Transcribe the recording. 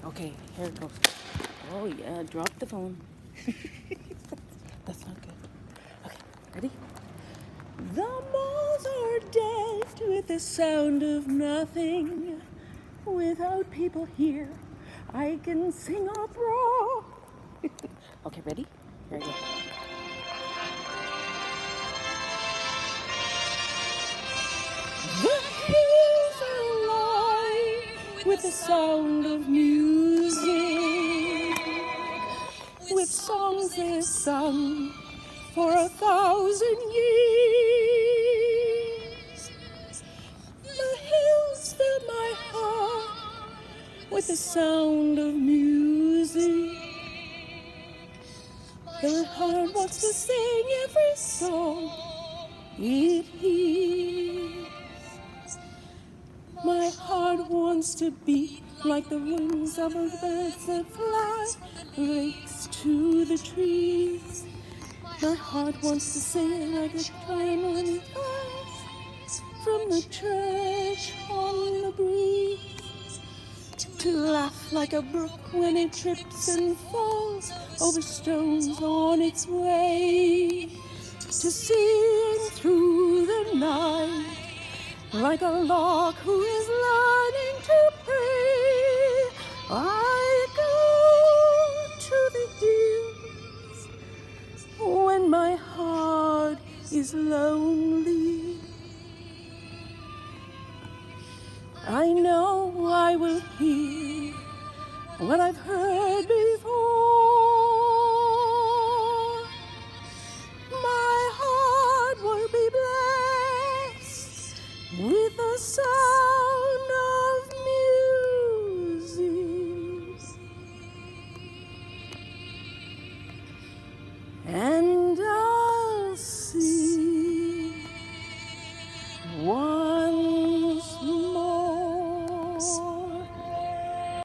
Okay, here it goes. Oh yeah, drop the phone. That's not good. Okay, ready? The malls are dead with the sound of nothing. Without people here, I can sing opera. Okay, ready? Here we go. The hills are alive with the sound of music, with songs they've sung for 1,000 years. The hills fill my heart with the sound of music. The heart wants to sing every song it hears. My heart wants to beat like the wings of a bird that fly, breaks to the trees. My heart wants to sing like a train when it flies from the church on the breeze, to laugh like a brook when it trips and falls over stones on its way, to sing through the night like a lark who is learning to pray. I go to the hills when my heart is lonely. I know I will hear what I've heard before. My heart will be blessed with the sound of music, and I'll see once more.